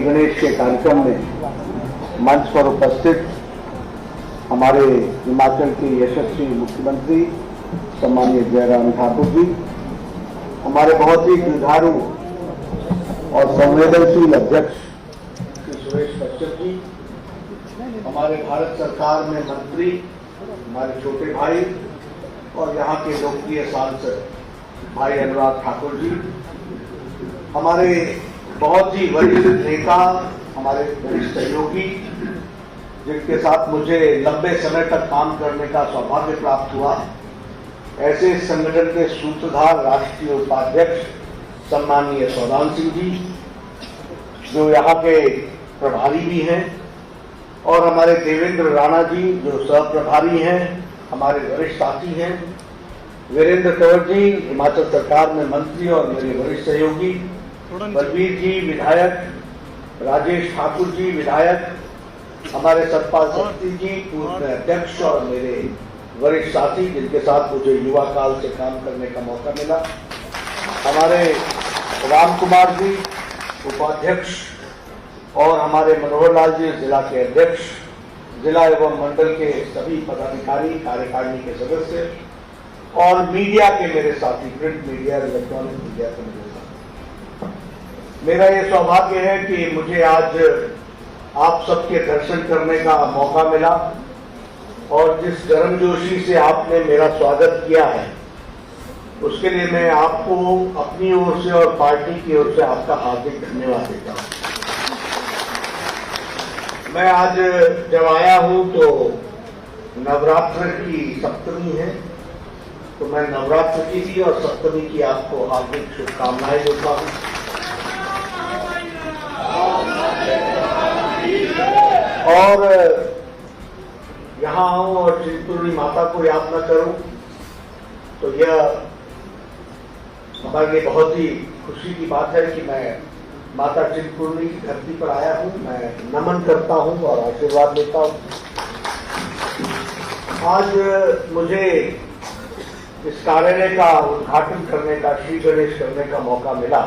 गणेश के कार्यक्रम में मंच पर उपस्थित हमारे हिमाचल के यशस्वी मुख्यमंत्री सम्माननीय जयराम ठाकुर जी, हमारे बहुत ही जुझारू और संवेदनशील अध्यक्ष श्री सुरेश कश्यप जी, हमारे भारत सरकार में मंत्री हमारे छोटे भाई और यहाँ के लोकप्रिय सांसद भाई अनुराग ठाकुर जी, हमारे बहुत ही वरिष्ठ नेता, हमारे वरिष्ठ सहयोगी जिनके साथ मुझे लंबे समय तक काम करने का सौभाग्य प्राप्त हुआ, ऐसे संगठन के सूत्रधार राष्ट्रीय उपाध्यक्ष सम्माननीय सौदान सिंह जी जो यहाँ के प्रभारी भी हैं, और हमारे देवेंद्र राणा जी जो सह प्रभारी हैं, हमारे वरिष्ठ साथी हैं, वीरेंद्र कंवर जी हिमाचल सरकार में मंत्री और मेरे वरिष्ठ सहयोगी, बलबीर जी विधायक, राजेश ठाकुर जी विधायक, हमारे सतपाल सत्ती जी पूर्व अध्यक्ष और मेरे वरिष्ठ साथी जिनके साथ मुझे युवा काल से काम करने का मौका मिला, हमारे राम कुमार जी उपाध्यक्ष और हमारे मनोहर लाल जी जिला के अध्यक्ष, जिला एवं मंडल के सभी पदाधिकारी, कार्यकारिणी के सदस्य और मीडिया के मेरे साथी, प्रिंट मीडिया, इलेक्ट्रॉनिक मीडिया के मेरे साथी। मेरा ये सौभाग्य है कि मुझे आज आप सबके दर्शन करने का मौका मिला और जिस गर्मजोशी से आपने मेरा स्वागत किया है उसके लिए मैं आपको अपनी ओर से और पार्टी की ओर से आपका हार्दिक धन्यवाद देता हूं। मैं आज जब आया हूं तो नवरात्र की सप्तमी है, तो मैं नवरात्र की भी और सप्तमी की आपको हार्दिक शुभकामनाएं देता हूं। और यहाँ आऊं और चिंतपूर्णी माता को याद न करूं तो यह हमारे लिए बहुत ही खुशी की बात है कि मैं माता चिंतपूर्णी की धरती पर आया हूं। मैं नमन करता हूं और आशीर्वाद लेता हूं। आज मुझे इस कार्यालय का उद्घाटन करने का, श्री गणेश करने का मौका मिला।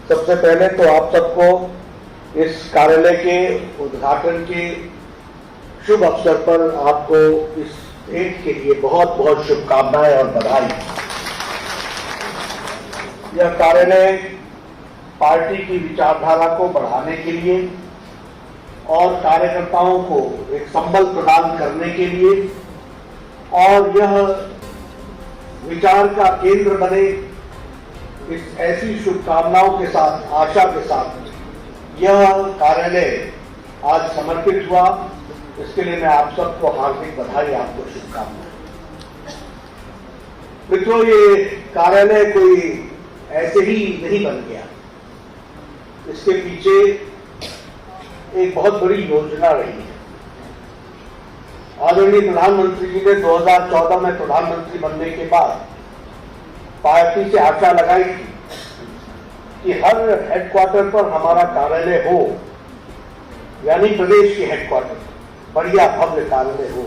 सबसे पहले तो आप सबको इस कार्यालय के उद्घाटन के शुभ अवसर पर आपको इस भेंट के लिए बहुत बहुत शुभकामनाएं और बधाई। यह कार्यालय पार्टी की विचारधारा को बढ़ाने के लिए और कार्यकर्ताओं को एक संबल प्रदान करने के लिए और यह विचार का केंद्र बने, इस ऐसी शुभकामनाओं के साथ, आशा के साथ यह कार्यालय आज समर्पित हुआ। इसके लिए मैं आप सबको हार्दिक बधाई, आपको शुभकामनाएं। मित्रों, ये कार्यालय कोई ऐसे ही नहीं बन गया, इसके पीछे एक बहुत बड़ी योजना रही है। आदरणीय प्रधानमंत्री जी ने 2014 में प्रधानमंत्री बनने के बाद पार्टी से आशा लगाई थी कि हर हेडक्वार्टर पर हमारा कार्यालय हो, यानी प्रदेश के हेडक्वार्टर बढ़िया भव्य कार्यालय हो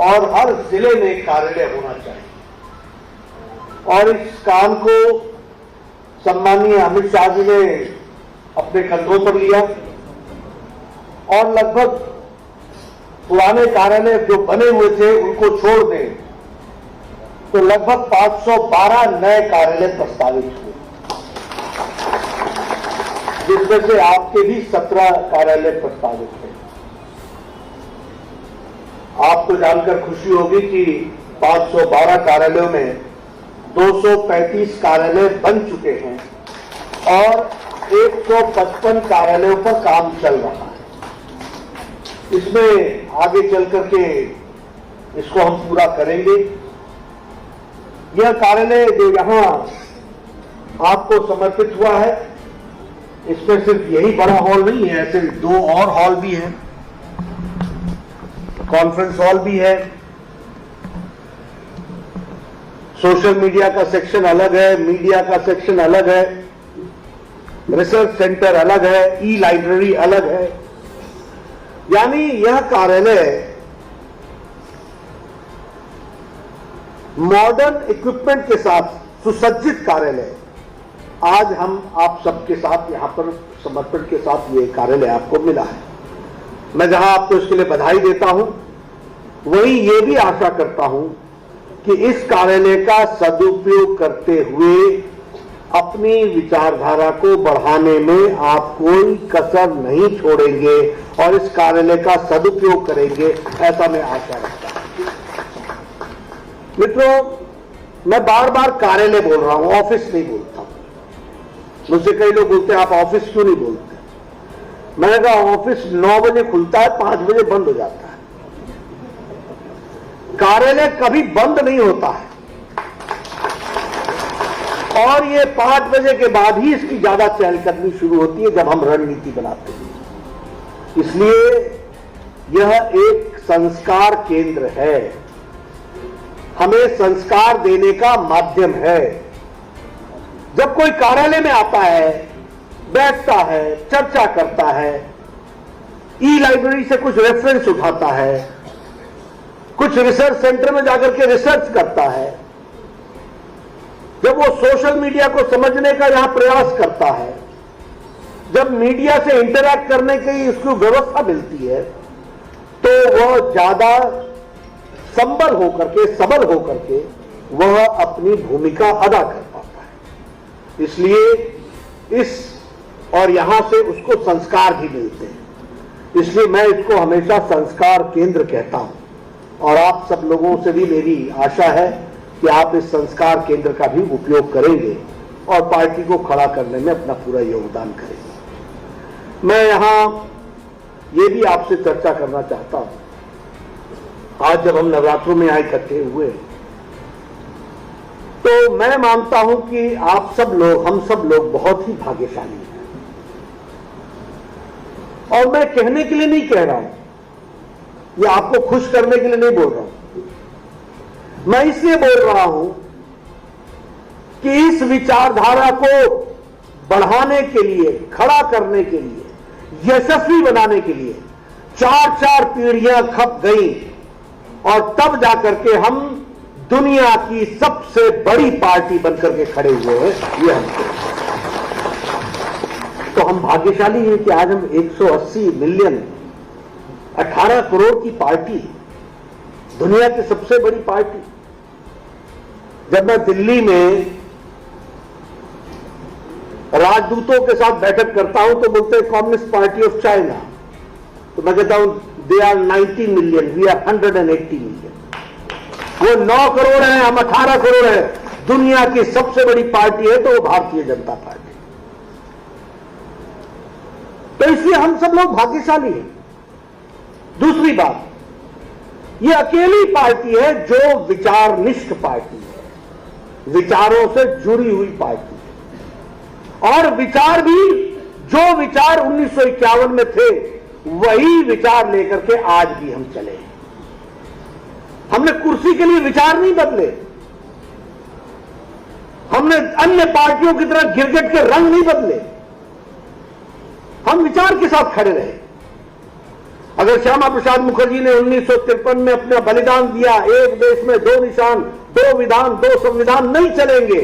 और हर जिले में एक कार्यालय होना चाहिए। और इस काम को सम्माननीय अमित शाह जी ने अपने कंधों पर लिया और लगभग पुराने कार्यालय जो बने हुए थे उनको छोड़ दें तो लगभग 512 नए कार्यालय प्रस्तावित हुए, जिसमें से आपके भी 17 कार्यालय प्रस्तावित हैं। आपको जानकर खुशी होगी कि 512 कार्यालयों में 235 कार्यालय बन चुके हैं और 155 कार्यालयों पर काम चल रहा है। इसमें आगे चल करके इसको हम पूरा करेंगे। यह कार्यालय जो यहां आपको समर्पित हुआ है, इसमें सिर्फ यही बड़ा हॉल नहीं है, ऐसे 2 और हॉल भी हैं, कॉन्फ्रेंस हॉल भी है, सोशल मीडिया का सेक्शन अलग है, मीडिया का सेक्शन अलग है, रिसर्च सेंटर अलग है, ई लाइब्रेरी अलग है। यानी यह कार्यालय मॉडर्न इक्विपमेंट के साथ सुसज्जित कार्यालय आज हम आप सबके साथ यहां पर समर्पण के साथ ये कार्यालय आपको मिला है। मैं जहां आपको इसके लिए बधाई देता हूं, वहीं ये भी आशा करता हूं कि इस कार्यालय का सदुपयोग करते हुए अपनी विचारधारा को बढ़ाने में आप कोई कसर नहीं छोड़ेंगे और इस कार्यालय का सदुपयोग करेंगे, ऐसा मैं आशा रखता हूं। मित्रों, मैं बार बार कार्यालय बोल रहा हूं, ऑफिस नहीं बोलता हूं। मुझसे कई लोग बोलते हैं आप ऑफिस क्यों नहीं बोलते? मैंने कहा ऑफिस 9 बजे खुलता है, 5 बजे बंद हो जाता है। कार्यालय कभी बंद नहीं होता है और ये 5 बजे के बाद ही इसकी ज्यादा चहलकदमी शुरू होती है जब हम रणनीति बनाते हैं। इसलिए यह एक संस्कार केंद्र है, हमें संस्कार देने का माध्यम है। जब कोई कार्यालय में आता है, बैठता है, चर्चा करता है, ई लाइब्रेरी से कुछ रेफरेंस उठाता है, कुछ रिसर्च सेंटर में जाकर के रिसर्च करता है, जब वो सोशल मीडिया को समझने का यहां प्रयास करता है, जब मीडिया से इंटरैक्ट करने की उसको व्यवस्था मिलती है, तो वह ज्यादा संबल होकर के, सबल होकर के वह अपनी भूमिका अदा कर पाता है। इसलिए इस और यहां से उसको संस्कार भी मिलते हैं। इसलिए मैं इसको हमेशा संस्कार केंद्र कहता हूं और आप सब लोगों से भी मेरी आशा है कि आप इस संस्कार केंद्र का भी उपयोग करेंगे और पार्टी को खड़ा करने में अपना पूरा योगदान करेंगे। मैं यहां ये भी आपसे चर्चा करना चाहता हूं, आज जब हम नवरात्रों में यहाँ इकट्ठे हुए तो मैं मानता हूं कि आप सब लोग, हम सब लोग बहुत ही भाग्यशाली हैं। और मैं कहने के लिए नहीं कह रहा हूं, ये आपको खुश करने के लिए नहीं बोल रहा हूं, मैं इसलिए बोल रहा हूं कि इस विचारधारा को बढ़ाने के लिए, खड़ा करने के लिए, यशस्वी बनाने के लिए 4-4 पीढ़ियां खप गई और तब जाकर के हम दुनिया की सबसे बड़ी पार्टी बनकर के खड़े हुए हैं। ये हमको तो हम भाग्यशाली हैं कि आज हम 180 मिलियन 18 करोड़ की पार्टी, दुनिया की सबसे बड़ी पार्टी। जब मैं दिल्ली में राजदूतों के साथ बैठक करता हूं तो बोलते हैं कम्युनिस्ट पार्टी ऑफ चाइना, तो मैं कहता हूं they are 90 million, we are 180 million. वो 9 करोड़ है, हम 18 करोड़ है। दुनिया की सबसे बड़ी पार्टी है तो वो भारतीय जनता पार्टी। तो इसलिए हम सब लोग भाग्यशाली हैं। दूसरी बात, ये अकेली पार्टी है जो विचारनिष्ठ पार्टी है, विचारों से जुड़ी हुई पार्टी है। और विचार भी जो विचार 1951 में थे वही विचार लेकर के आज भी हम चले हैं। हमने कुर्सी के लिए विचार नहीं बदले, हमने अन्य पार्टियों की तरह गिरगिट के रंग नहीं बदले, हम विचार के साथ खड़े रहे। अगर श्यामा प्रसाद मुखर्जी ने 1953 में अपना बलिदान दिया, एक देश में 2 निशान, 2 विधान, 2 संविधान नहीं चलेंगे,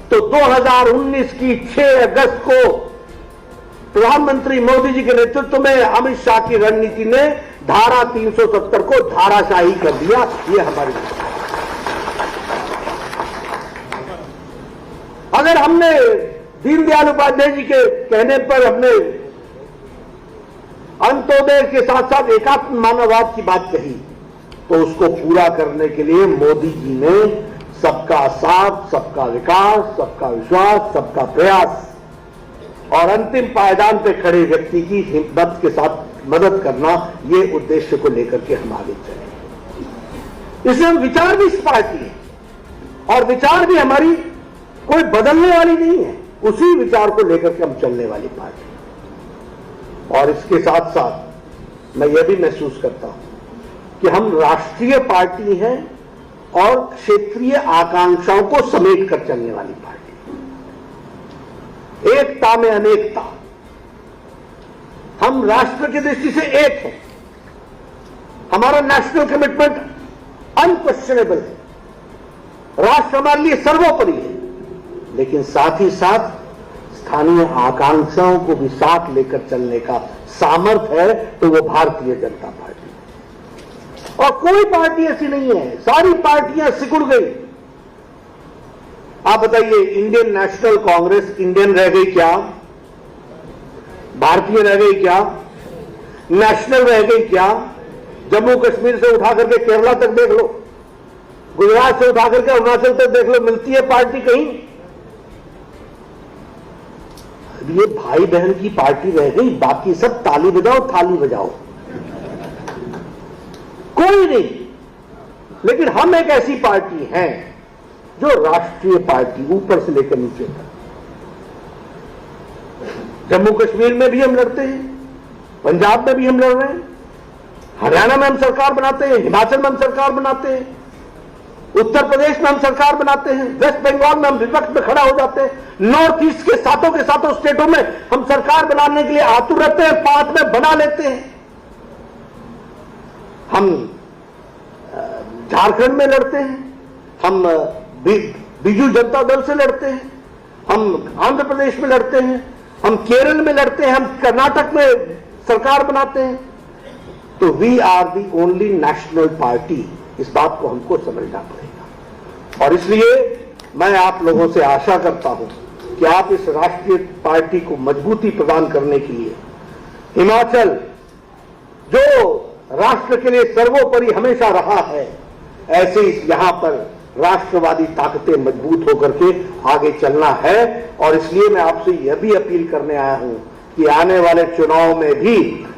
तो 2019 की 6 अगस्त को प्रधानमंत्री मोदी जी के नेतृत्व में अमित शाह की रणनीति ने धारा 370 को धाराशाही कर दिया। ये हमारी, अगर हमने दीनदयाल उपाध्याय जी के कहने पर हमने अंत्योदय के साथ साथ एकात्म मानववाद की बात कही, तो उसको पूरा करने के लिए मोदी जी ने सबका साथ, सबका विकास, सबका विश्वास, सबका प्रयास और अंतिम पायदान पे खड़े व्यक्ति की हिम्मत के साथ मदद करना, ये उद्देश्य को लेकर के हम आगे चले। इसलिए हम विचार भी इस पार्टी है और विचार भी हमारी कोई बदलने वाली नहीं है, उसी विचार को लेकर के हम चलने वाली पार्टी। और इसके साथ साथ मैं यह भी महसूस करता हूं कि हम राष्ट्रीय पार्टी हैं और क्षेत्रीय आकांक्षाओं को समेट कर चलने वाली पार्टी। एकता में अनेकता, हम राष्ट्र की दृष्टि से एक हैं, हमारा नेशनल कमिटमेंट अनक्वेश्चनेबल है, राष्ट्र हमारे लिए सर्वोपरि है, लेकिन साथ ही साथ स्थानीय आकांक्षाओं को भी साथ लेकर चलने का सामर्थ्य है तो वो भारतीय जनता पार्टी है। और कोई पार्टी ऐसी नहीं है, सारी पार्टियां सिकुड़ गई। आप बताइए, इंडियन नेशनल कांग्रेस इंडियन रह गई क्या? भारतीय रह गई क्या? नेशनल रह गई क्या? जम्मू कश्मीर से उठा करके केरला तक देख लो, गुजरात से उठा करके अरुणाचल तक देख लो, मिलती है पार्टी कहीं? ये भाई बहन की पार्टी रह गई, बाकी सब ताली बजाओ थाली बजाओ, कोई नहीं। लेकिन हम एक ऐसी पार्टी हैं जो राष्ट्रीय पार्टी, ऊपर से लेकर नीचे तक। जम्मू कश्मीर में भी हम लड़ते हैं, पंजाब में भी हम लड़ रहे हैं, हरियाणा में हम सरकार बनाते हैं, हिमाचल में हम सरकार बनाते हैं, उत्तर प्रदेश में हम सरकार बनाते हैं, वेस्ट बंगाल में हम विपक्ष में खड़ा हो जाते हैं, नॉर्थ ईस्ट के सातों स्टेटों में हम सरकार बनाने के लिए आतुर रहते हैं, 5 में बना लेते हैं। हम झारखंड में लड़ते हैं, हम बीजू जनता दल से लड़ते हैं, हम आंध्र प्रदेश में लड़ते हैं, हम केरल में लड़ते हैं, हम कर्नाटक में सरकार बनाते हैं। तो we are the only national party, इस बात को हमको समझना पड़ेगा। और इसलिए मैं आप लोगों से आशा करता हूं कि आप इस राष्ट्रीय पार्टी को मजबूती प्रदान करने के लिए हिमाचल, जो राष्ट्र के लिए सर्वोपरि हमेशा रहा है, ऐसे यहां पर राष्ट्रवादी ताकतें मजबूत होकर के आगे चलना है। और इसलिए मैं आपसे यह भी अपील करने आया हूं कि आने वाले चुनाव में भी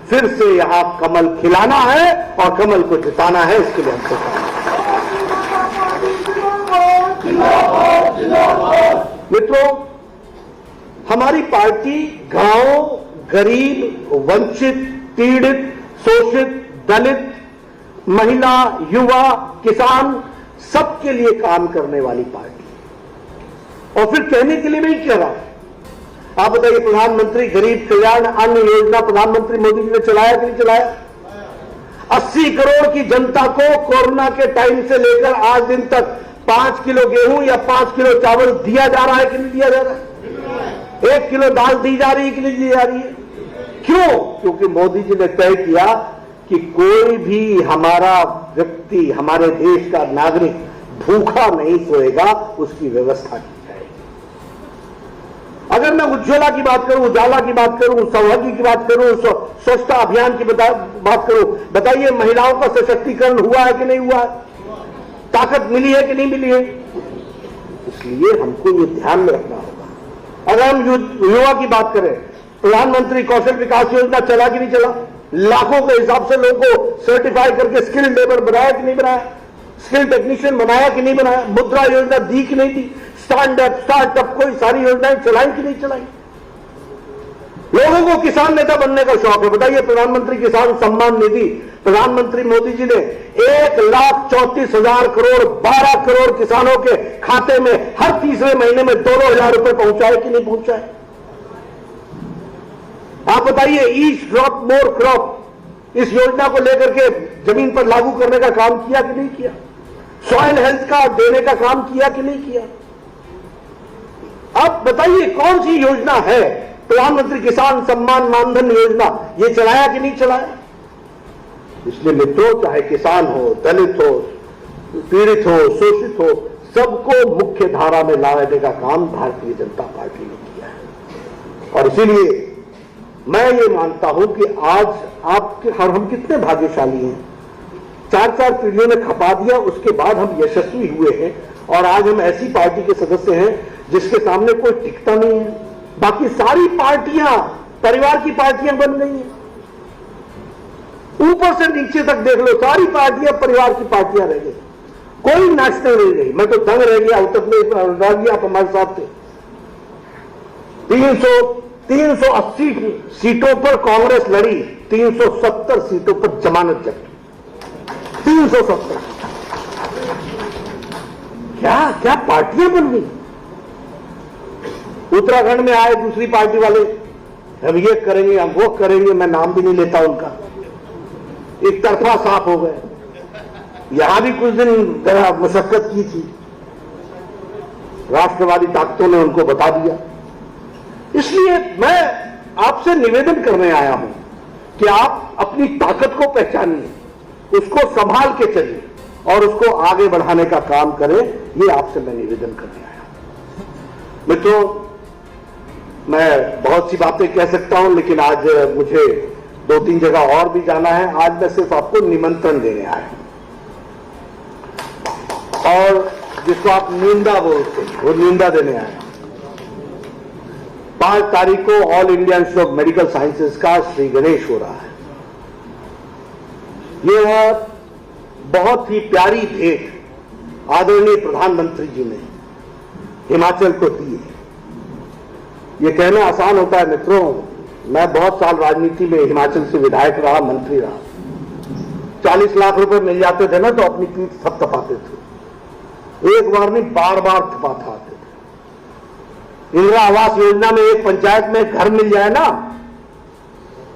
फिर से यहां कमल खिलाना है और कमल को जिताना है, इसके लिए हमको मित्रों, हमारी पार्टी गांव, गरीब, वंचित, पीड़ित, शोषित, दलित, महिला, युवा, किसान, सबके लिए काम करने वाली पार्टी है। और फिर कहने के लिए नहीं कह रहा। आप बताइए, प्रधानमंत्री गरीब कल्याण अन्न योजना प्रधानमंत्री मोदी जी ने चलाया कि नहीं चलाया? 80 करोड़ की जनता को कोरोना के टाइम से लेकर आज दिन तक 5 किलो गेहूं या 5 किलो चावल दिया जा रहा है कि नहीं दिया जा रहा है? 1 किलो दाल दी जा रही है कि नहीं दी जा रही है? क्यों? क्योंकि मोदी जी ने तय किया कि कोई भी हमारा व्यक्ति, हमारे देश का नागरिक भूखा नहीं सोएगा, उसकी व्यवस्था की जाएगी। अगर मैं उज्ज्वला की बात करूं, उजाला की बात करूं, सौभाग्य की बात करूं, स्वच्छता अभियान की बात करूं, बताइए महिलाओं का सशक्तिकरण हुआ है कि नहीं हुआ है? ताकत मिली है कि नहीं मिली है? इसलिए हमको ये ध्यान में रखना होगा। अगर हम युवा की बात करें, प्रधानमंत्री कौशल विकास योजना चला कि नहीं चला? लाखों के हिसाब से लोगों को सर्टिफाई करके स्किल्ड लेबर बनाया कि नहीं बनाया? स्किल्ड टेक्नीशियन बनाया कि नहीं बनाया? मुद्रा योजना दी कि नहीं दी? स्टैंड अप, स्टार्टअप, कोई सारी योजनाएं चलाई कि नहीं चलाई? लोगों को किसान नेता बनने का शौक है। बताइए, प्रधानमंत्री किसान सम्मान निधि प्रधानमंत्री मोदी जी ने 1,34,000 करोड़ 12 करोड़ किसानों के खाते में हर तीसरे महीने में 2-2 हजार रुपए पहुंचाए कि नहीं पहुंचाए? आप बताइए, ईच ड्रॉप मोर क्रॉप, इस योजना को लेकर के जमीन पर लागू करने का काम किया कि नहीं किया? सॉइल हेल्थ कार्ड देने का काम किया कि नहीं किया? अब बताइए, कौन सी योजना है? प्रधानमंत्री किसान सम्मान मानधन योजना, ये चलाया कि नहीं चलाया? इसलिए मित्रों, चाहे किसान हो, दलित हो, पीड़ित हो, शोषित हो, सबको मुख्य धारा में लाने का काम भारतीय जनता पार्टी ने किया है। और इसीलिए मैं ये मानता हूं कि आज आपके और हम कितने भाग्यशाली हैं। 4-4 पीढ़ियों ने खपा दिया, उसके बाद हम यशस्वी हुए हैं और आज हम ऐसी पार्टी के सदस्य हैं जिसके सामने कोई टिकता नहीं है। बाकी सारी पार्टियां परिवार की पार्टियां बन गई हैं। ऊपर से नीचे तक देख लो, सारी पार्टियां परिवार की पार्टियां रह गई, कोई नेशनल नहीं रही। मैं तो दंग रह गया, उत्तर प्रदेश आप हमारे साथ थे। 380 सीटों पर कांग्रेस लड़ी, 370 सीटों पर जमानत जब्त। 370 क्या पार्टियां बन गई। उत्तराखंड में आए दूसरी पार्टी वाले, हम ये करेंगे, हम वो करेंगे, मैं नाम भी नहीं लेता उनका, एक तरफा साफ हो गए। यहां भी कुछ दिन जरा मशक्कत की थी, राष्ट्रवादी ताकतों ने उनको बता दिया इसलिए मैं आपसे निवेदन करने आया हूं कि आप अपनी ताकत को पहचानिए, उसको संभाल के चलिए और उसको आगे बढ़ाने का काम करें। ये आपसे मैं निवेदन करने आया हूं। मित्रों, मैं बहुत सी बातें कह सकता हूं, लेकिन आज मुझे 2-3 जगह और भी जाना है। आज मैं सिर्फ आपको निमंत्रण देने आया हूं और जिसको आप निंदा बोलते हैं वो निंदा देने आया हूं। 5 तारीख को all India Institute of Medical sciences का श्री गणेश हो रहा है। यह बहुत ही प्यारी भेंट आदरणीय प्रधानमंत्री जी ने हिमाचल को दी है। यह कहना आसान होता है मित्रों, मैं बहुत साल राजनीति में हिमाचल से विधायक रहा, मंत्री रहा। 40 लाख रुपए मिल जाते थे ना तो अपनी पीठ थपथपाते थे। एक बार नहीं, बार-बार थपथपाते थे। इंदिरा आवास योजना में एक पंचायत में घर मिल जाए ना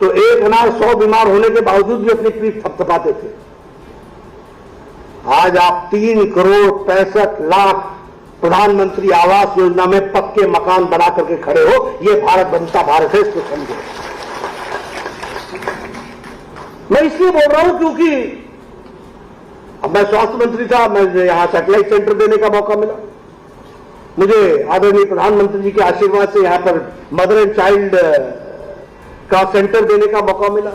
तो 1,100 बीमार होने के बावजूद भी अपनी पीठ थपथपाते थे। आज आप 3 करोड़ 65 लाख प्रधानमंत्री आवास योजना में पक्के मकान बना करके खड़े हो। ये भारत बनता भारत है, इसको समझो। मैं इसलिए बोल रहा हूं क्योंकि अब मैं स्वास्थ्य मंत्री था, मुझे यहां सैटेलाइट सेंटर देने का मौका मिला। मुझे आदरणीय प्रधानमंत्री जी के आशीर्वाद से यहां पर मदर एंड चाइल्ड का सेंटर देने का मौका मिला।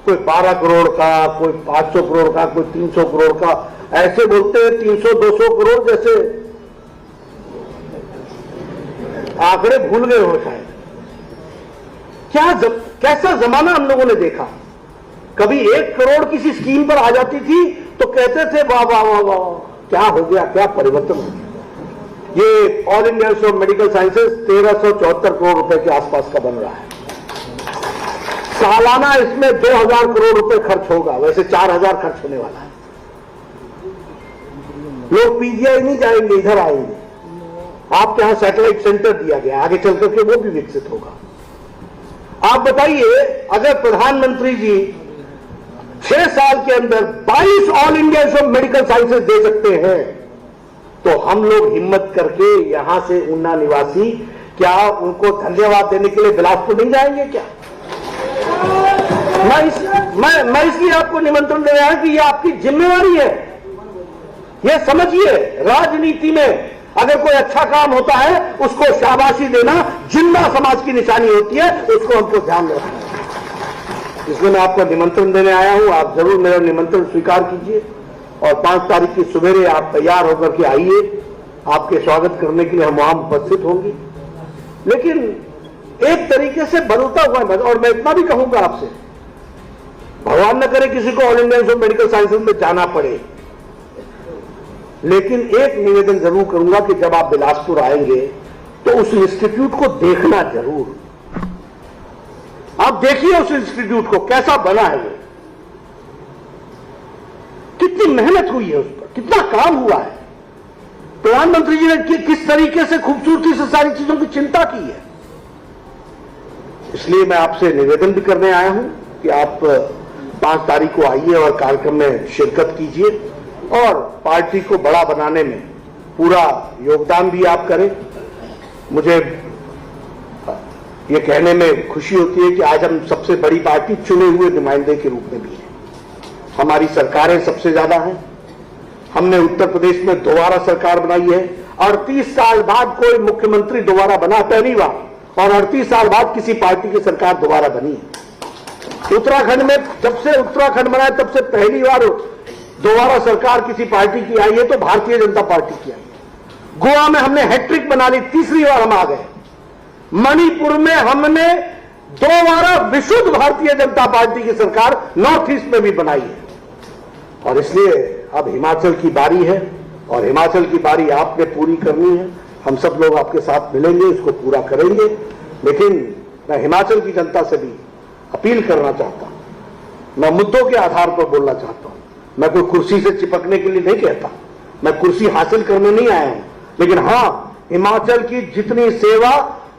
कोई 12 करोड़ का, कोई 500 करोड़ का, कोई 300 करोड़ का, ऐसे बोलते हैं 300-200 करोड़ जैसे आंकड़े भूल गए हो शायद। कैसा जमाना हम लोगों ने देखा। कभी 1 करोड़ किसी स्कीम पर आ जाती थी तो कहते थे वाह वाह वाह वाह, क्या हो गया, क्या परिवर्तन हो गया। ये all India Institute of Medical sciences 1374 crore रुपए के आसपास का बन रहा है। सालाना इसमें 2000 करोड़ रुपए खर्च होगा, वैसे 4000 खर्च होने वाला है। लोग पीजीआई नहीं जाएंगे, इधर आएंगे। आपके यहां सैटेलाइट सेंटर दिया गया, आगे चलकर के वो भी विकसित होगा। आप बताइए, अगर प्रधानमंत्री जी 6 साल के अंदर 22 All India Institute of Medical Sciences दे सकते हैं तो हम लोग हिम्मत करके यहां से ऊना निवासी क्या उनको धन्यवाद देने के लिए बिलासपुर नहीं जाएंगे क्या? मैं इसलिए आपको निमंत्रण दे रहा हूं कि यह आपकी जिम्मेवारी है। यह समझिए, राजनीति में अगर कोई अच्छा काम होता है उसको शाबाशी देना जिंदा समाज की निशानी होती है, उसको हमको ध्यान रखना है। इसलिए मैं आपको निमंत्रण देने आया हूं। आप जरूर मेरा निमंत्रण स्वीकार कीजिए और 5 तारीख की सुबेरे आप तैयार होकर के आइए। आपके स्वागत करने के लिए हम वहां उपस्थित होंगे। लेकिन एक तरीके से बदलता हुआ है, और मैं इतना भी कहूंगा आपसे, भगवान न करे किसी को all India Institute of Medical sciences में जाना पड़े, लेकिन एक निवेदन जरूर करूंगा कि जब आप बिलासपुर आएंगे तो उस इंस्टीट्यूट को देखना जरूर। आप देखिए उस इंस्टीट्यूट को, कैसा बना है वो, कितनी मेहनत हुई है उस पर, कितना काम हुआ है। प्रधानमंत्री जी ने किस तरीके से खूबसूरती से सारी चीजों की चिंता की है। इसलिए मैं आपसे निवेदन भी करने आया हूं कि आप 5 तारीख को आइए और कार्यक्रम में शिरकत कीजिए और पार्टी को बड़ा बनाने में पूरा योगदान भी आप करें। मुझे ये कहने में खुशी होती है कि आज हम सबसे बड़ी पार्टी चुने हुए नुमाइंदे के रूप में भी है। हमारी सरकारें सबसे ज्यादा हैं। हमने उत्तर प्रदेश में दोबारा सरकार बनाई है। 38 साल बाद कोई मुख्यमंत्री दोबारा बना, पहली बार, और 38 साल बाद किसी पार्टी की सरकार दोबारा बनी है। उत्तराखंड में जब से उत्तराखंड बना है तब से पहली बार दोबारा सरकार किसी पार्टी की आई है तो भारतीय जनता पार्टी की आई है। गोवा में हमने हैट्रिक बना ली, तीसरी बार हम आ गए। मणिपुर में हमने 2 बार विशुद्ध भारतीय जनता पार्टी की सरकार नॉर्थ ईस्ट में भी बनाई है। और इसलिए अब हिमाचल की बारी है और हिमाचल की बारी आपने पूरी करनी है। हम सब लोग आपके साथ मिलेंगे, इसको पूरा करेंगे। लेकिन मैं हिमाचल की जनता से भी अपील करना चाहता हूं। मैं मुद्दों के आधार पर बोलना चाहता हूं। मैं कोई कुर्सी से चिपकने के लिए नहीं कहता, मैं कुर्सी हासिल करने नहीं आया हूं। लेकिन हां, हिमाचल की जितनी सेवा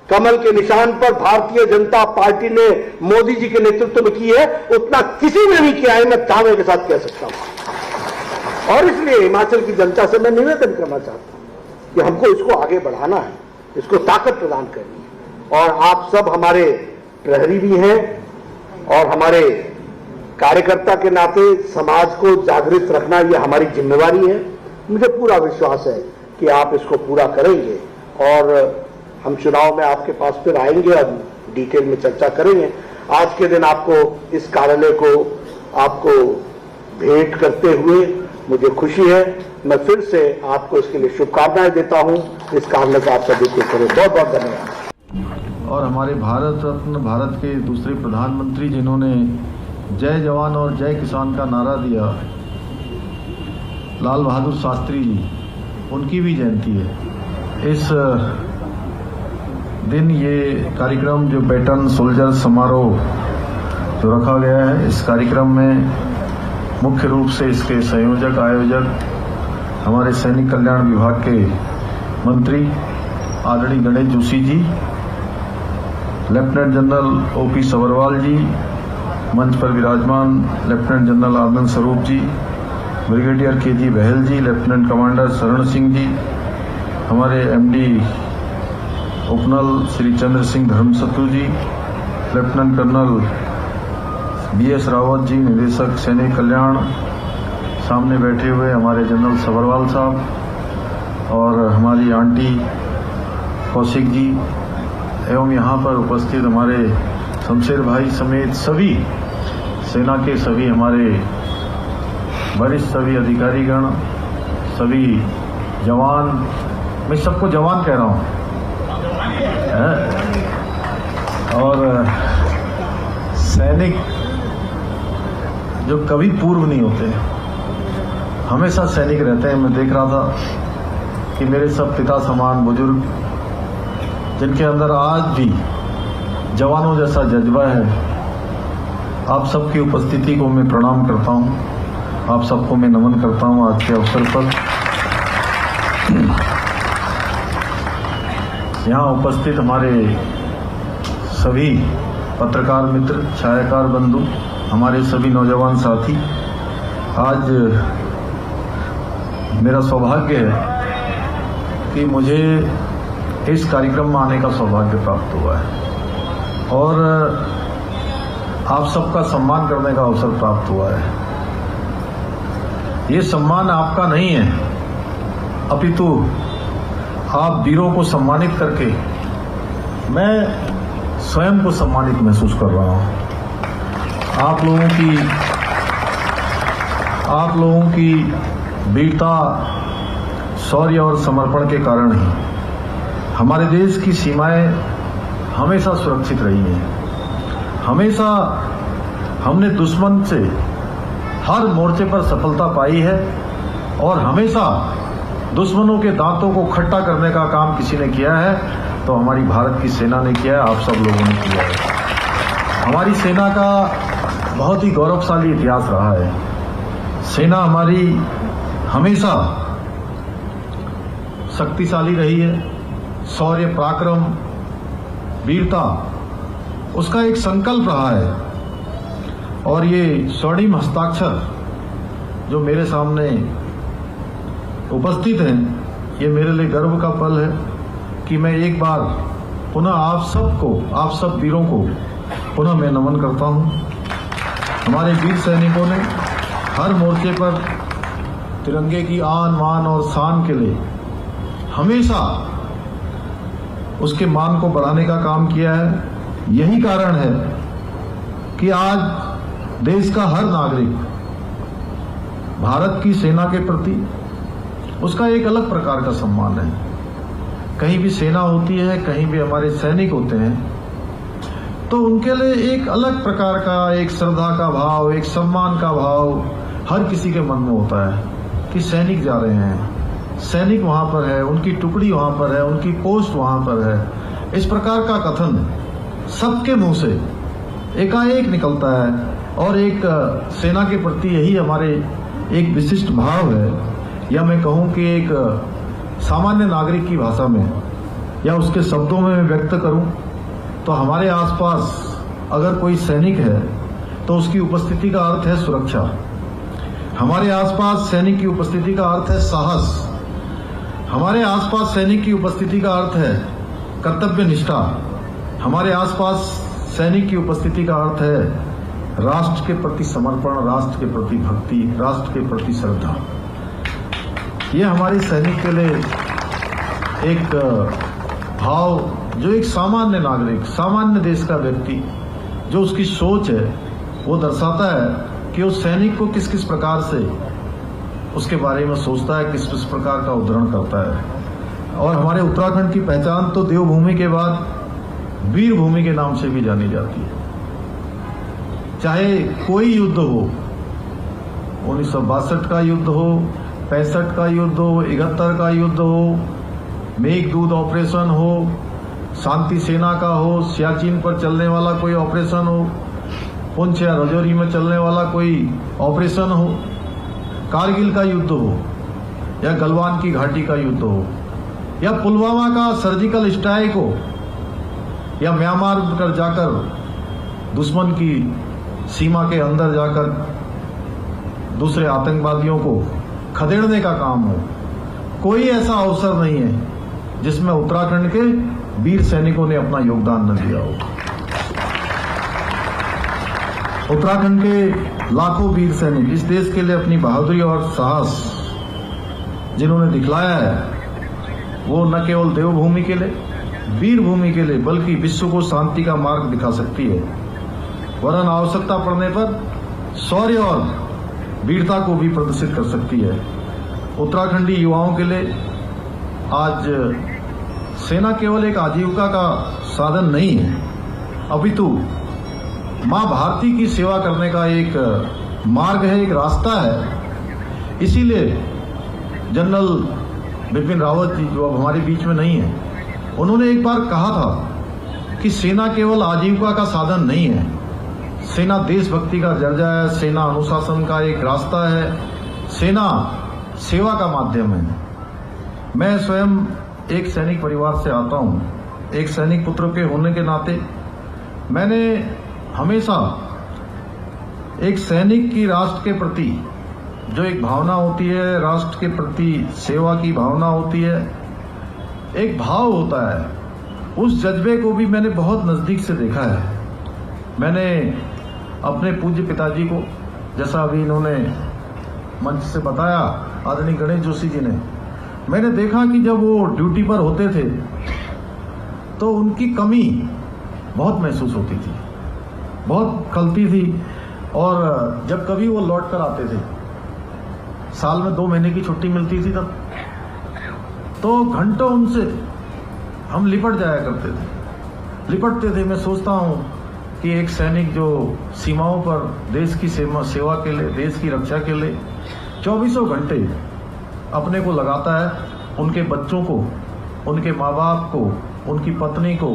कमल के निशान पर भारतीय जनता पार्टी ने मोदी जी के नेतृत्व में की है उतना किसी ने नहीं किया है, मैं दावे के साथ कह सकता हूं। और इसलिए हिमाचल की जनता से मैं निवेदन करना चाहता हूं कि हमको इसको आगे बढ़ाना है, इसको ताकत प्रदान करनी है। और आप सब हमारे प्रहरी भी हैं और हमारे कार्यकर्ता के नाते समाज को जागृत रखना ये हमारी जिम्मेवारी है। मुझे पूरा विश्वास है कि आप इसको पूरा करेंगे और हम चुनाव में आपके पास फिर आएंगे और डिटेल में चर्चा करेंगे। आज के दिन आपको इस कार्यालय को आपको भेंट करते हुए मुझे खुशी है। मैं फिर से आपको इसके लिए शुभकामनाएं देता हूं। इस कार्यालय को आप सभी को करें। बहुत बहुत धन्यवाद। और हमारे भारत रत्न, भारत के दूसरे प्रधानमंत्री जिन्होंने जय जवान और जय किसान का नारा दिया, लाल बहादुर शास्त्री जी, उनकी भी जयंती है। इस दिन ये कार्यक्रम जो बैटन सोल्जर समारोह जो रखा गया है, इस कार्यक्रम में मुख्य रूप से इसके संयोजक आयोजक हमारे सैनिक कल्याण विभाग के मंत्री आदरणीय Ganesh Joshi ji, lieutenant general OP Sabharwal जी, मंच पर विराजमान लेफ्टिनेंट जनरल आनंद स्वरूप जी, ब्रिगेडियर केजी बहल जी, लेफ्टिनेंट कमांडर शरण सिंह जी, हमारे एमडी उपनल श्री चंद्र सिंह धर्मसत्तू जी, lieutenant colonel BS Rawat ji, निदेशक सैनिक कल्याण, सामने बैठे हुए हमारे जनरल सवरवाल साहब और हमारी आंटी कौशिक जी, एवं यहाँ पर उपस्थित हमारे शमशेर भाई समेत सभी सेना के सभी हमारे वरिष्ठ सभी अधिकारीगण, सभी जवान, मैं सबको जवान कह रहा हूँ, और सैनिक जो कभी पूर्व नहीं होते, हमेशा सैनिक रहते हैं। मैं देख रहा था कि मेरे सब पिता समान बुजुर्ग, जिनके अंदर आज भी जवानों जैसा जज्बा है, आप सबकी उपस्थिति को मैं प्रणाम करता हूं। आप सबको मैं नमन करता हूं आज के अवसर पर। यहाँ उपस्थित हमारे सभी पत्रकार मित्र, छायाकार बंधु, हमारे सभी नौजवान साथी, आज मेरा सौभाग्य है कि मुझे इस कार्यक्रम में आने का सौभाग्य प्राप्त हुआ है और आप सबका सम्मान करने का अवसर प्राप्त हुआ है। ये सम्मान आपका नहीं है, अपितु आप वीरों को सम्मानित करके मैं स्वयं को सम्मानित महसूस कर रहा हूं। आप लोगों की वीरता, शौर्य और समर्पण के कारण ही हमारे देश की सीमाएं हमेशा सुरक्षित रही हैं। हमेशा हमने दुश्मन से हर मोर्चे पर सफलता पाई है और हमेशा दुश्मनों के दांतों को खट्टा करने का काम किसी ने किया है तो हमारी भारत की सेना ने किया है, आप सब लोगों ने किया है। हमारी सेना का बहुत ही गौरवशाली इतिहास रहा है। सेना हमारी हमेशा शक्तिशाली रही है। शौर्य, पराक्रम, वीरता उसका एक संकल्प रहा है और ये स्वर्णिम हस्ताक्षर जो मेरे सामने उपस्थित हैं, ये मेरे लिए गर्व का पल है कि मैं एक बार पुनः आप सब वीरों को पुनः मैं नमन करता हूं। हमारे वीर सैनिकों ने हर मोर्चे पर तिरंगे की आन, मान और शान के लिए हमेशा उसके मान को बढ़ाने का काम किया है। यही कारण है कि आज देश का हर नागरिक भारत की सेना के प्रति उसका एक अलग प्रकार का सम्मान है। कहीं भी सेना होती है, कहीं भी हमारे सैनिक होते हैं, तो उनके लिए एक अलग प्रकार का एक श्रद्धा का भाव, एक सम्मान का भाव हर किसी के मन में होता है कि सैनिक जा रहे हैं, सैनिक वहां पर है, उनकी टुकड़ी वहां पर है, उनकी पोस्ट वहां पर है। इस प्रकार का कथन सबके मुंह से एकाएक निकलता है और एक सेना के प्रति यही हमारे एक विशिष्ट भाव है, या मैं कहूं कि एक सामान्य नागरिक की भाषा में या उसके शब्दों में मैं व्यक्त करूं तो हमारे आसपास अगर कोई सैनिक है तो उसकी उपस्थिति का अर्थ है सुरक्षा। हमारे आसपास सैनिक की उपस्थिति का अर्थ है साहस। हमारे आसपास सैनिक की उपस्थिति का अर्थ है कर्तव्य निष्ठा। हमारे आसपास सैनिक की उपस्थिति का अर्थ है राष्ट्र के प्रति समर्पण, राष्ट्र के प्रति भक्ति, राष्ट्र के प्रति श्रद्धा। ये हमारे सैनिक के लिए एक भाव जो एक सामान्य नागरिक, सामान्य देश का व्यक्ति जो उसकी सोच है वो दर्शाता है कि उस सैनिक को किस किस प्रकार से उसके बारे में सोचता है, किस किस प्रकार का उद्धरण करता है। और हमारे उत्तराखंड की पहचान तो देवभूमि के बाद वीर भूमि के नाम से भी जानी जाती है। चाहे कोई युद्ध हो, 1962 का युद्ध हो, 65 का युद्ध हो, 71 का युद्ध हो, मेघदूत ऑपरेशन हो, शांति सेना का हो, सियाचिन पर चलने वाला कोई ऑपरेशन हो, पुंछ या राजौरी में चलने वाला कोई ऑपरेशन हो, कारगिल का युद्ध हो या गलवान की घाटी का युद्ध हो या पुलवामा का सर्जिकल स्ट्राइक हो या म्यांमार कर जाकर दुश्मन की सीमा के अंदर जाकर दूसरे आतंकवादियों को खदेड़ने का काम हो, कोई ऐसा अवसर नहीं है जिसमें उत्तराखंड के वीर सैनिकों ने अपना योगदान न दिया हो। उत्तराखंड के लाखों वीर सैनिक इस देश के लिए अपनी बहादुरी और साहस जिन्होंने दिखलाया है, वो न केवल देवभूमि के लिए, वीर भूमि के लिए, बल्कि विश्व को शांति का मार्ग दिखा सकती है, वरन आवश्यकता पड़ने पर शौर्य और वीरता को भी प्रदर्शित कर सकती है। उत्तराखंडी युवाओं के लिए आज सेना केवल एक आजीविका का साधन नहीं है, अपितु मां भारती की सेवा करने का एक मार्ग है, एक रास्ता है। इसीलिए जनरल बिपिन रावत जी, जो अब हमारे बीच में नहीं है, उन्होंने एक बार कहा था कि सेना केवल आजीविका का साधन नहीं है, सेना देशभक्ति का दर्जा है, सेना अनुशासन का एक रास्ता है, सेना सेवा का माध्यम है। मैं स्वयं एक सैनिक परिवार से आता हूं, एक सैनिक पुत्र के होने के नाते मैंने हमेशा एक सैनिक की राष्ट्र के प्रति जो एक भावना होती है, राष्ट्र के प्रति सेवा की भावना होती है, एक भाव होता है, उस जज्बे को भी मैंने बहुत नजदीक से देखा है। मैंने अपने पूज्य पिताजी को, जैसा अभी इन्होंने मंच से बताया आदरणीय गणेश जोशी जी ने, मैंने देखा कि जब वो ड्यूटी पर होते थे तो उनकी कमी बहुत महसूस होती थी, बहुत खलती थी। और जब कभी वो लौट कर आते थे, साल में 2 महीने की छुट्टी मिलती थी तब, तो घंटों उनसे हम लिपट जाया करते थे, लिपटते थे। मैं सोचता हूँ कि एक सैनिक जो सीमाओं पर देश की सेवा के लिए, देश की रक्षा के लिए 24 घंटे अपने को लगाता है, उनके बच्चों को, उनके माँ बाप को, उनकी पत्नी को,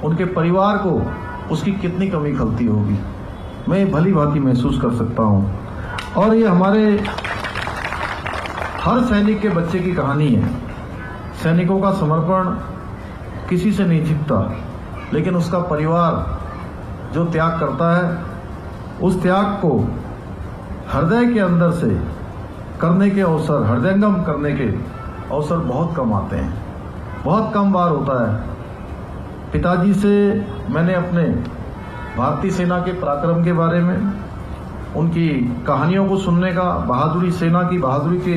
उनके परिवार को उसकी कितनी कमी खलती होगी, मैं भली भांति महसूस कर सकता हूँ। और ये हमारे हर सैनिक के बच्चे की कहानी है। सैनिकों का समर्पण किसी से नहीं छिपता, लेकिन उसका परिवार जो त्याग करता है, उस त्याग को हृदय के अंदर से करने के अवसर, हृदयंगम करने के अवसर बहुत कम आते हैं, बहुत कम बार होता है। पिताजी से मैंने अपने भारतीय सेना के पराक्रम के बारे में, उनकी कहानियों को सुनने का, बहादुरी, सेना की बहादुरी के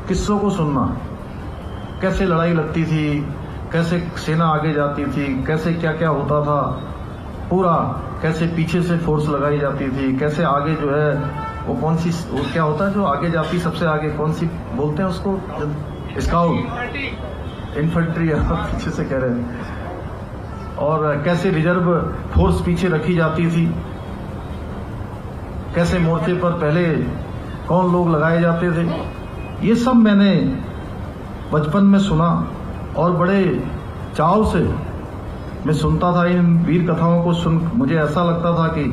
किस्सों को सुनना, कैसे लड़ाई लगती थी, कैसे सेना आगे जाती थी, कैसे क्या क्या होता था, पूरा कैसे पीछे से फोर्स लगाई जाती थी, कैसे आगे जो है वो कौन सी, वो क्या होता है जो आगे जाती सबसे आगे, कौन सी बोलते हैं उसको, स्काउट, इन्फेंट्री पीछे से कह रहे हैं, और कैसे रिजर्व फोर्स पीछे रखी जाती थी, कैसे मोर्चे पर पहले कौन लोग लगाए जाते थे। ये सब मैंने बचपन में सुना और बड़े चाव से मैं सुनता था इन वीर कथाओं को। सुन मुझे ऐसा लगता था कि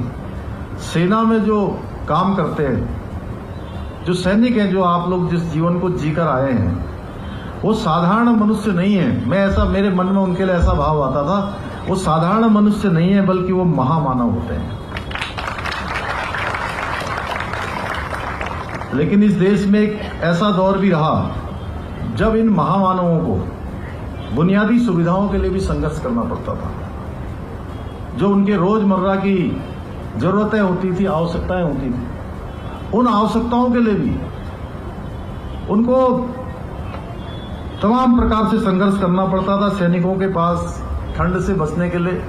सेना में जो काम करते हैं, जो सैनिक हैं, जो आप लोग जिस जीवन को जीकर आए हैं, वो साधारण मनुष्य नहीं है। मैं ऐसा, मेरे मन में उनके लिए ऐसा भाव आता था, वो साधारण मनुष्य नहीं है, बल्कि वो महामानव होते हैं। लेकिन इस देश में एक ऐसा दौर भी रहा जब इन महामानवों को बुनियादी सुविधाओं के लिए भी संघर्ष करना पड़ता था। जो उनके रोजमर्रा की जरूरतें होती थी, आवश्यकताएं होती थी, उन आवश्यकताओं के लिए भी उनको तमाम प्रकार से संघर्ष करना पड़ता था। सैनिकों के पास ठंड से बचने के लिए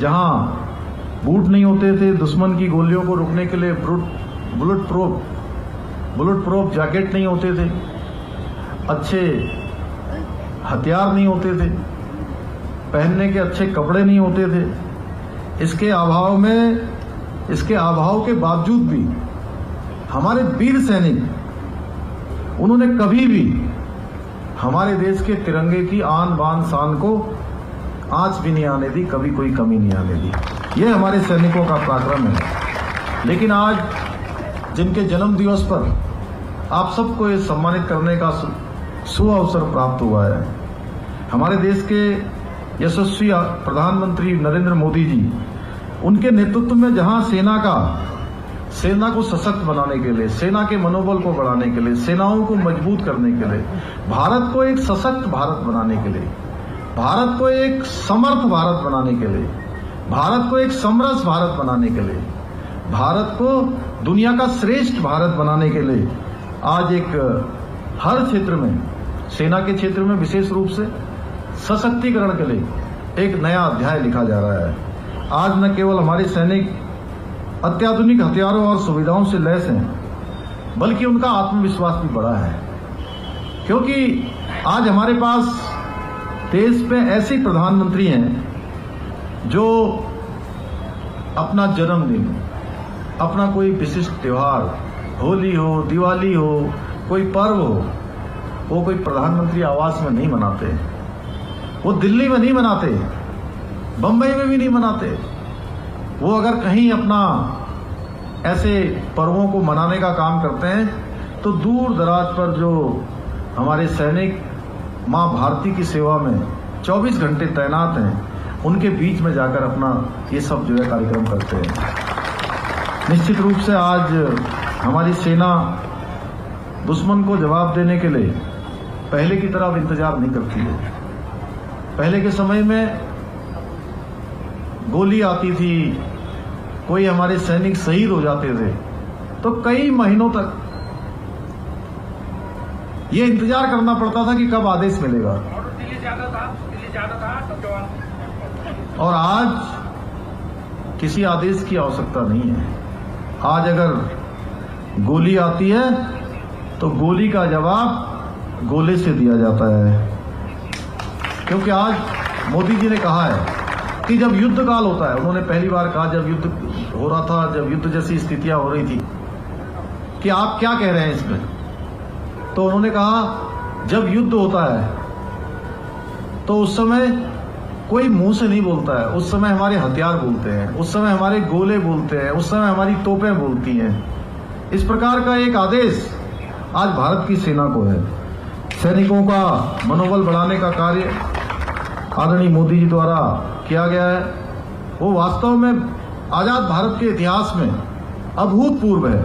जहां बूट नहीं होते थे, दुश्मन की गोलियों को रोकने के लिए बुलेट प्रूफ जैकेट नहीं होते थे, अच्छे हथियार नहीं होते थे, पहनने के अच्छे कपड़े नहीं होते थे। इसके अभाव के बावजूद भी हमारे वीर सैनिक उन्होंने कभी भी हमारे देश के तिरंगे की आन बान शान को आंच भी नहीं आने दी, कभी कोई कमी नहीं आने दी। ये हमारे सैनिकों का पराक्रम है। लेकिन आज जिनके जन्म दिवस पर आप सबको ये सम्मानित करने का सुअवसर प्राप्त हुआ है, हमारे देश के यशस्वी प्रधानमंत्री नरेंद्र मोदी जी, उनके नेतृत्व में जहां सेना को सशक्त बनाने के लिए, सेना के मनोबल को बढ़ाने के लिए, सेनाओं को मजबूत करने के लिए, भारत को एक सशक्त भारत बनाने के लिए, भारत को एक समर्थ भारत बनाने के लिए, भारत को एक समरस भारत बनाने के लिए, भारत को दुनिया का श्रेष्ठ भारत बनाने के लिए आज एक हर क्षेत्र में, सेना के क्षेत्र में विशेष रूप से सशक्तिकरण के लिए एक नया अध्याय लिखा जा रहा है। आज न केवल हमारे सैनिक अत्याधुनिक हथियारों और सुविधाओं से लैस हैं, बल्कि उनका आत्मविश्वास भी बढ़ा है, क्योंकि आज हमारे पास देश में ऐसे प्रधानमंत्री हैं जो अपना जन्मदिन, अपना कोई विशिष्ट त्योहार, होली हो, दिवाली हो, कोई पर्व हो, वो कोई प्रधानमंत्री आवास में नहीं मनाते, वो दिल्ली में नहीं मनाते, बंबई में भी नहीं मनाते। वो अगर कहीं अपना ऐसे पर्वों को मनाने का काम करते हैं तो दूर दराज पर जो हमारे सैनिक मां भारती की सेवा में 24 घंटे तैनात हैं, उनके बीच में जाकर अपना ये सब जो है कार्यक्रम करते हैं। निश्चित रूप से आज हमारी सेना दुश्मन को जवाब देने के लिए पहले की तरह इंतजार नहीं करती है। पहले के समय में गोली आती थी, कोई हमारे सैनिक शहीद हो जाते थे, तो कई महीनों तक ये इंतजार करना पड़ता था कि कब आदेश मिलेगा। और आज किसी आदेश की आवश्यकता नहीं है। आज अगर गोली आती है तो गोली का जवाब गोले से दिया जाता है, क्योंकि आज मोदी जी ने कहा है कि जब युद्ध काल होता है, उन्होंने पहली बार कहा जब युद्ध हो रहा था, जब युद्ध जैसी स्थितियां हो रही थी, कि आप क्या कह रहे हैं इसमें, तो उन्होंने कहा जब युद्ध होता है तो उस समय कोई मुंह से नहीं बोलता है, उस समय हमारे हथियार बोलते हैं, उस समय हमारे गोले बोलते हैं, उस समय हमारी तोपें बोलती हैं। इस प्रकार का एक आदेश आज भारत की सेना को है। सैनिकों का मनोबल बढ़ाने का कार्य आदरणीय मोदी जी द्वारा किया गया है, वो वास्तव में आजाद भारत के इतिहास में अभूतपूर्व है।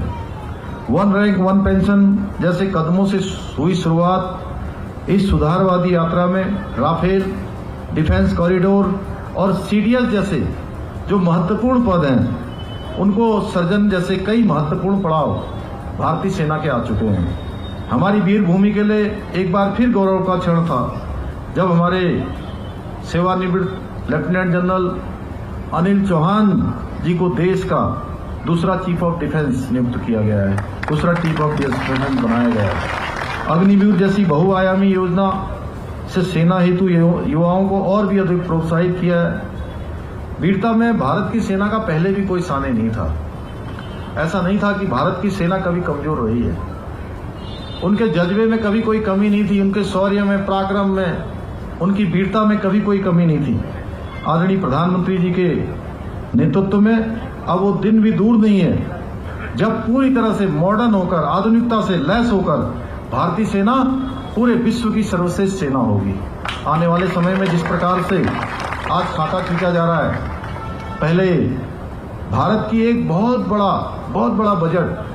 वन रैंक वन पेंशन जैसे कदमों से हुई शुरुआत इस सुधारवादी यात्रा में राफेल, डिफेंस कॉरिडोर और सीडीएस जैसे जो महत्वपूर्ण पद हैं, उनको सर्जन जैसे कई महत्वपूर्ण पड़ाव भारतीय सेना के आ चुके हैं। हमारी वीर भूमि के लिए एक बार फिर गौरव का क्षण था जब हमारे सेवानिवृत्त लेफ्टिनेंट जनरल अनिल चौहान जी को देश का दूसरा चीफ ऑफ डिफेंस नियुक्त किया गया है, दूसरा चीफ ऑफ डिफेंस बनाया गया है। अग्निवीर जैसी बहुआयामी योजना से सेना हेतु युवाओं को और भी अधिक प्रोत्साहित किया है। वीरता में भारत की सेना का पहले भी कोई साने नहीं था। ऐसा नहीं था कि भारत की सेना कभी कमजोर रही है, उनके जज्बे में कभी कोई कमी नहीं थी, उनके शौर्य में, पराक्रम में, उनकी वीरता में कभी कोई कमी नहीं थी। आदरणीय प्रधानमंत्री जी के नेतृत्व में अब वो दिन भी दूर नहीं है जब पूरी तरह से मॉडर्न होकर, आधुनिकता से लैस होकर भारतीय सेना पूरे विश्व की सर्वश्रेष्ठ सेना होगी। आने वाले समय में जिस प्रकार से आज खाका खींचा जा रहा है, पहले भारत की एक बहुत बड़ा बजट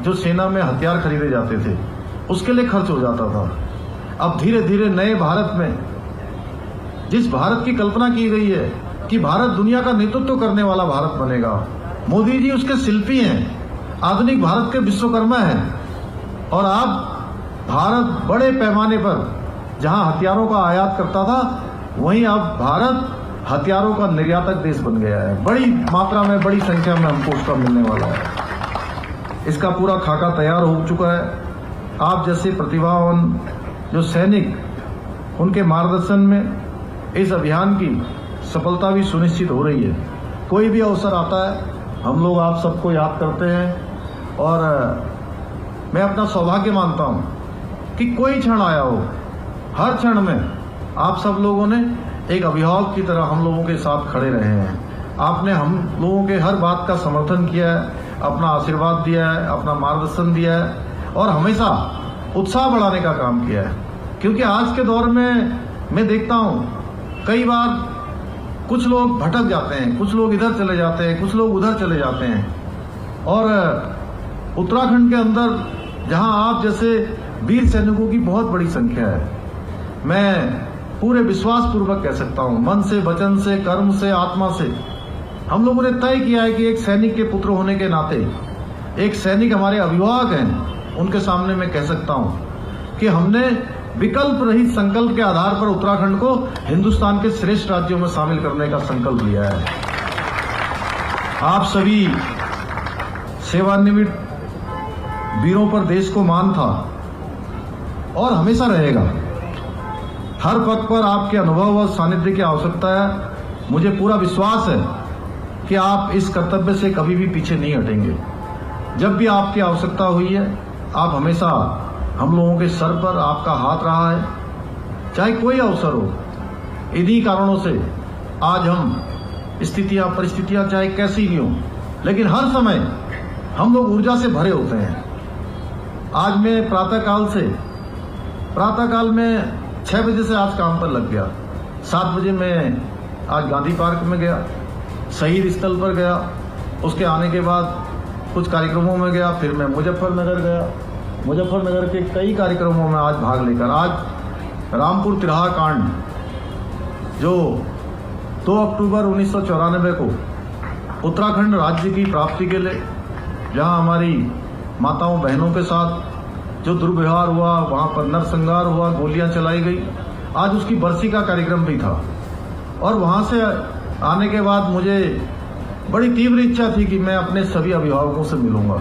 जो सेना में हथियार खरीदे जाते थे उसके लिए खर्च हो जाता था। अब धीरे धीरे नए भारत में जिस भारत की कल्पना की गई है कि भारत दुनिया का नेतृत्व करने वाला भारत बनेगा, मोदी जी उसके शिल्पी हैं, आधुनिक भारत के विश्वकर्मा हैं। और अब भारत बड़े पैमाने पर जहां हथियारों का आयात करता था, वहीं अब भारत हथियारों का निर्यातक देश बन गया है। बड़ी मात्रा में, बड़ी संख्या में हमको उसका मिलने वाला है। इसका पूरा खाका तैयार हो चुका है। आप जैसे प्रतिभावान जो सैनिक, उनके मार्गदर्शन में इस अभियान की सफलता भी सुनिश्चित हो रही है। कोई भी अवसर आता है, हम लोग आप सबको याद करते हैं और मैं अपना सौभाग्य मानता हूं कि कोई क्षण आया हो, हर क्षण में आप सब लोगों ने एक अभिभावक की तरह हम लोगों के साथ खड़े रहे हैं। आपने हम लोगों के हर बात का समर्थन किया है, अपना आशीर्वाद दिया है, अपना मार्गदर्शन दिया है और हमेशा उत्साह बढ़ाने का काम किया है। क्योंकि आज के दौर में मैं देखता हूं कई बार कुछ लोग भटक जाते हैं, कुछ लोग इधर चले जाते हैं, कुछ लोग उधर चले जाते हैं। और उत्तराखंड के अंदर जहां आप जैसे वीर सैनिकों की बहुत बड़ी संख्या है, मैं पूरे विश्वास पूर्वक कह सकता हूं, मन से, वचन से, कर्म से, आत्मा से हम लोगों ने तय किया है कि एक सैनिक के पुत्र होने के नाते, एक सैनिक हमारे अभिभावक हैं, उनके सामने मैं कह सकता हूं कि हमने विकल्प रहित संकल्प के आधार पर उत्तराखंड को हिंदुस्तान के श्रेष्ठ राज्यों में शामिल करने का संकल्प लिया है। आप सभी सेवानिवृत्त वीरों पर देश को मान था और हमेशा रहेगा। हर पद पर आपके अनुभव और सानिध्य की आवश्यकता है। मुझे पूरा विश्वास है कि आप इस कर्तव्य से कभी भी पीछे नहीं हटेंगे। जब भी आपकी आवश्यकता हुई है, आप हमेशा हम लोगों के सर पर आपका हाथ रहा है, चाहे कोई अवसर हो। इन्हीं कारणों से आज हम स्थितियां, परिस्थितियां चाहे कैसी भी हों, लेकिन हर समय हम लोग ऊर्जा से भरे होते हैं। आज मैं प्रातःकाल में 6 बजे से आज काम पर लग गया। 7 बजे मैं आज गांधी पार्क में गया, शहीद स्थल पर गया। उसके आने के बाद कुछ कार्यक्रमों में गया, फिर मैं मुजफ्फरनगर गया। मुजफ्फरनगर के कई कार्यक्रमों में आज भाग लेकर, आज रामपुर तिराहा कांड जो 2 अक्टूबर 1994 को उत्तराखंड राज्य की प्राप्ति के लिए, जहां हमारी माताओं बहनों के साथ जो दुर्व्यवहार हुआ, वहां पर नरसंहार हुआ, गोलियां चलाई गई, आज उसकी बरसी का कार्यक्रम भी था। और वहां से आने के बाद मुझे बड़ी तीव्र इच्छा थी कि मैं अपने सभी अभिभावकों से मिलूंगा।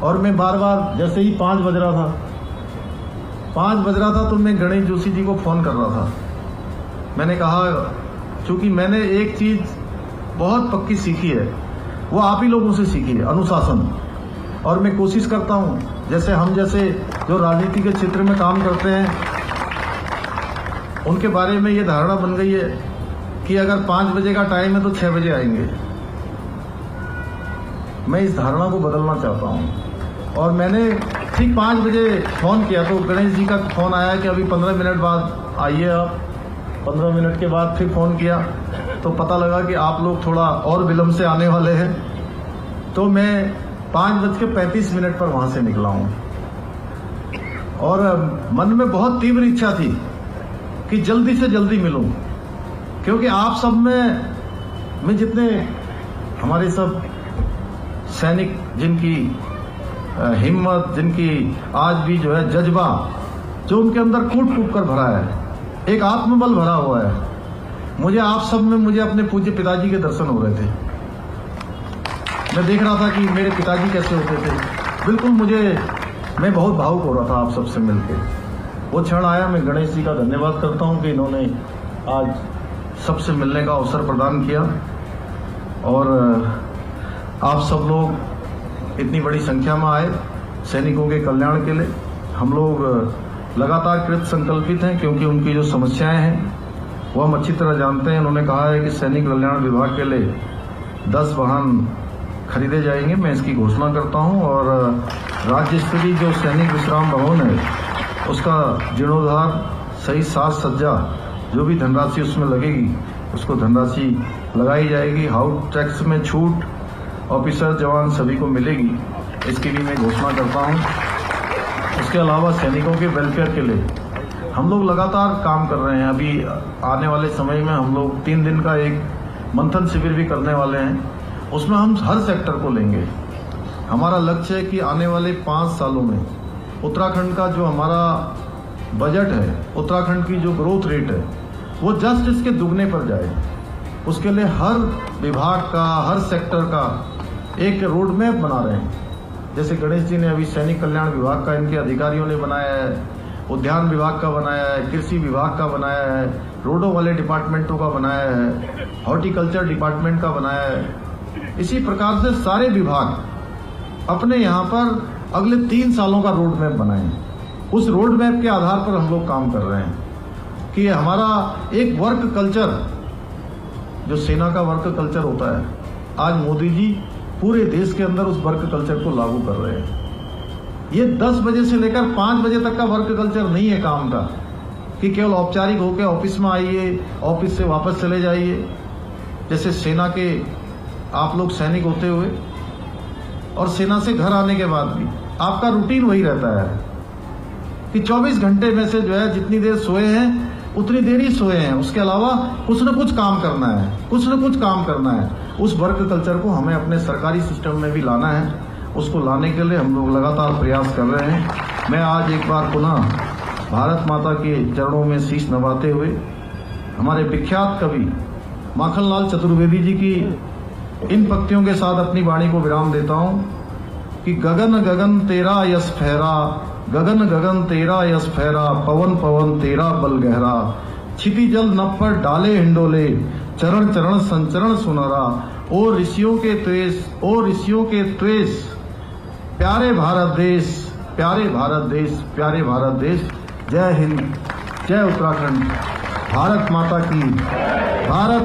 और मैं बार बार, जैसे ही 5 बज रहा था तो मैं गणेश जोशी जी को फोन कर रहा था। मैंने कहा, चूंकि मैंने एक चीज बहुत पक्की सीखी है, वो आप ही लोगों से सीखी है, अनुशासन। और मैं कोशिश करता हूं, जैसे हम जैसे जो राजनीति के क्षेत्र में काम करते हैं, उनके बारे में ये धारणा बन गई है कि अगर 5 बजे का टाइम है तो 6 बजे आएंगे। मैं इस धारणा को बदलना चाहता हूं। और मैंने ठीक 5 बजे फोन किया तो गणेश जी का फोन आया कि अभी 15 मिनट बाद आइए आप। 15 मिनट के बाद फिर फोन किया तो पता लगा कि आप लोग थोड़ा और विलंब से आने वाले हैं। तो मैं 5:35 पर वहां से निकला हूं। और मन में बहुत तीव्र इच्छा थी कि जल्दी से जल्दी मिलूं, क्योंकि आप सब में मैं जितने हमारे सब सैनिक, जिनकी हिम्मत, जिनकी आज भी जो है जज्बा, जो उनके अंदर कूट कूट कर भरा है, एक आत्मबल भरा हुआ है, मुझे आप सब में मुझे अपने पूज्य पिताजी के दर्शन हो रहे थे। मैं देख रहा था कि मेरे पिताजी कैसे होते थे। बिल्कुल मैं बहुत भावुक हो रहा था आप सबसे मिलकर। वो क्षण आया। मैं गणेश जी का धन्यवाद करता हूं कि इन्होंने आज सबसे मिलने का अवसर प्रदान किया। और आप सब लोग इतनी बड़ी संख्या में आए सैनिकों के कल्याण के लिए। हम लोग लगातार कृत संकल्पित हैं, क्योंकि उनकी जो समस्याएं हैं वो हम अच्छी तरह जानते हैं। उन्होंने कहा है कि सैनिक कल्याण विभाग के लिए 10 वाहन खरीदे जाएंगे। मैं इसकी घोषणा करता हूं। और राज्य स्तरीय जो सैनिक विश्राम भवन है, उसका जीर्णोद्धार, सही साज सज्जा, जो भी धनराशि उसमें लगेगी, उसको धनराशि लगाई जाएगी। हाउस टैक्स में छूट ऑफिसर जवान सभी को मिलेगी, इसकी भी मैं घोषणा करता हूं। इसके अलावा सैनिकों के वेलफेयर के लिए हम लोग लगातार काम कर रहे हैं। अभी आने वाले समय में हम लोग 3 दिन का एक मंथन शिविर भी करने वाले हैं। उसमें हम हर सेक्टर को लेंगे। हमारा लक्ष्य है कि आने वाले 5 सालों में उत्तराखंड का जो हमारा बजट है, उत्तराखंड की जो ग्रोथ रेट है, वो जस्ट इसके दुगने पर जाए। उसके लिए हर विभाग का, हर सेक्टर का एक रोड मैप बना रहे हैं। जैसे गणेश जी ने अभी सैनिक कल्याण विभाग का इनके अधिकारियों ने बनाया है, उद्यान विभाग का बनाया है, कृषि विभाग का बनाया है, रोडों वाले डिपार्टमेंटों का बनाया है, हॉर्टिकल्चर डिपार्टमेंट का बनाया है। इसी प्रकार से सारे विभाग अपने यहाँ पर अगले 3 सालों का रोड मैप बनाए। उस रोड मैप के आधार पर हम लोग काम कर रहे हैं कि हमारा एक वर्क कल्चर, जो सेना का वर्क कल्चर होता है, आज मोदी जी पूरे देश के अंदर उस वर्क कल्चर को लागू कर रहे हैं। ये 10 बजे से लेकर 5 बजे तक का वर्क कल्चर नहीं है काम का, कि केवल औपचारिक होकर ऑफिस में आइए, ऑफिस से वापस चले जाइए। जैसे सेना के आप लोग सैनिक होते हुए और सेना से घर आने के बाद भी आपका रूटीन वही रहता है कि 24 घंटे में से जो है जितनी देर सोए हैं उतनी देर ही सोए हैं, उसके अलावा कुछ न कुछ काम करना है, कुछ न कुछ काम करना है। उस वर्क कल्चर को हमें अपने सरकारी सिस्टम में भी लाना है। उसको लाने के लिए हम लोग लगातार प्रयास कर रहे हैं। मैं आज एक बार पुनः भारत माता के चरणों में शीश नवाते हुए हमारे विख्यात कवि माखनलाल चतुर्वेदी जी की इन पंक्तियों के साथ अपनी वाणी को विराम देता हूं कि गगन गगन तेरा यश फहरा, गगन गगन तेरा यश फहरा, पवन पवन तेरा बल गहरा, छिपी जल नभ पर डाले हिंडोले, चरण चरण संचरण सुनहरा। ओ ऋषियों के त्वेष, ओ ऋषियों के त्वेष, प्यारे भारत देश, प्यारे भारत देश, प्यारे भारत देश। जय हिंद, जय उत्तराखंड, भारत माता की, भारत